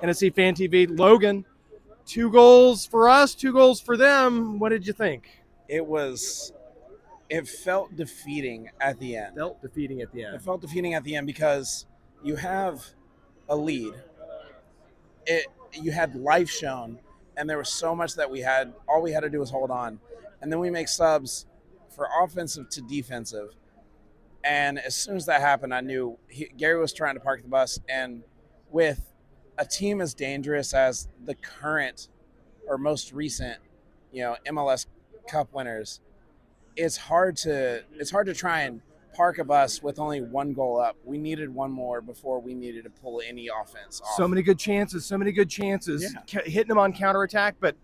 NSC Fan TV. Logan, 2 goals for us, 2 goals for them. What did you think? It felt defeating at the end. Felt defeating at the end. It felt defeating at the end because you have a lead. You had life shown, and there was so much that we had. All we had to do was hold on, and then we make subs for offensive to defensive. And as soon as that happened, I knew Gary was trying to park the bus. And with a team as dangerous as the current or most recent, MLS Cup winners, it's hard to try and park a bus with only 1 goal up. We needed 1 more before we needed to pull any offense off. So many good chances. Yeah. Hitting them on counterattack, but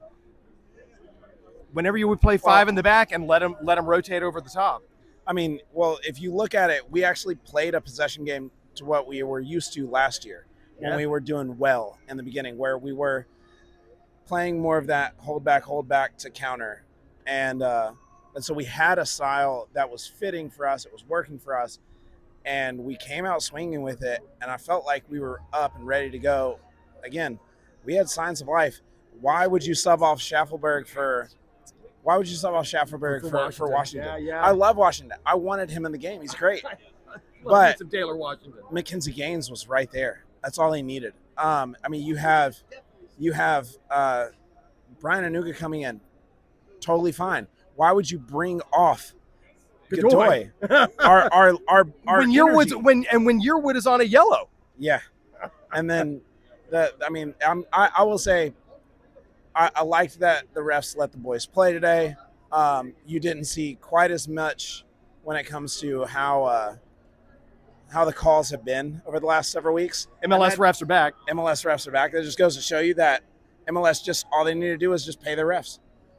whenever you would play 5 in the back and let them rotate over the top. I mean, well, if you look at it, we actually played a possession game to what we were used to last year when we were doing well in the beginning, where we were playing more of that hold back to counter. And so we had a style that was fitting for us. It was working for us. And we came out swinging with it. And I felt like we were up and ready to go. Again, we had signs of life. Why would you sub off Schaffelberg for Washington? Yeah. I love Washington. I wanted him in the game. He's great. But some Taylor Washington. Mackenzie Gaines was right there. That's all he needed. I mean, you have Brian Anuga coming in, totally fine. Why would you bring off Godoy? our when Yearwood is on a yellow. Yeah, and then I will say I liked that the refs let the boys play today. You didn't see quite as much when it comes to how the calls have been over the last several weeks. MLS refs are back. That just goes to show you that MLS just all they need to do is just pay their refs,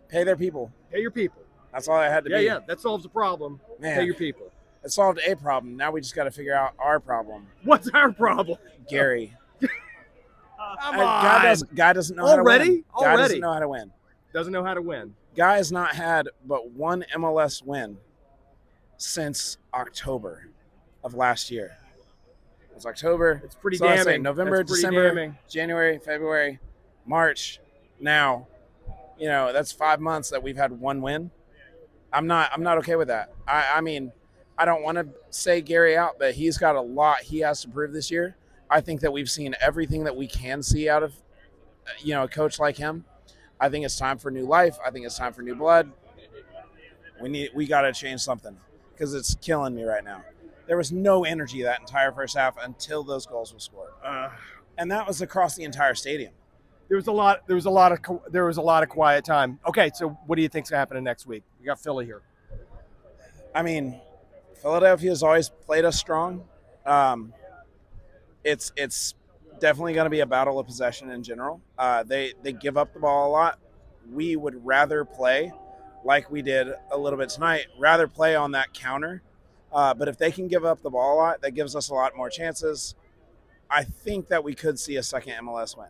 pay their people. Pay your people. That's all I had to be. Yeah, that solves the problem. Man, pay your people. It solved a problem. Now we just got to figure out our problem. What's our problem? Gary. Come on. Guy doesn't know how to win. Guy doesn't know how to win. Doesn't know how to win. Guy has not had but 1 MLS win since October of last year. It was October. It's pretty damning. November, December, January, February, March. Now, that's 5 months that we've had 1 win. I'm not okay with that. I mean, I don't want to say Gary out, but he's got a lot he has to prove this year. I think that we've seen everything that we can see out of, a coach like him. I think it's time for new life. I think it's time for new blood. We got to change something because it's killing me right now. There was no energy that entire first half until those goals were scored, and that was across the entire stadium. There was a lot of quiet time. Okay, so what do you think's happening next week? We got Philly here. I mean, Philadelphia's always played us strong. It's definitely going to be a battle of possession in general. They give up the ball a lot. We would rather play like we did a little bit tonight, rather play on that counter. But if they can give up the ball a lot, that gives us a lot more chances. I think that we could see a second MLS win.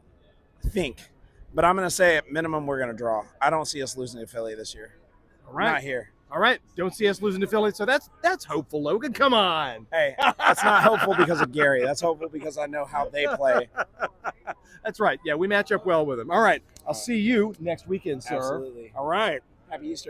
But I'm going to say at minimum we're going to draw. I don't see us losing to Philly this year. All right. Not here. All right. Don't see us losing to Philly. So that's hopeful, Logan. Come on. Hey, that's not hopeful because of Gary. That's hopeful because I know how they play. That's right. Yeah, we match up well with them. All right. I'll see you next weekend, sir. Absolutely. All right. Happy Easter.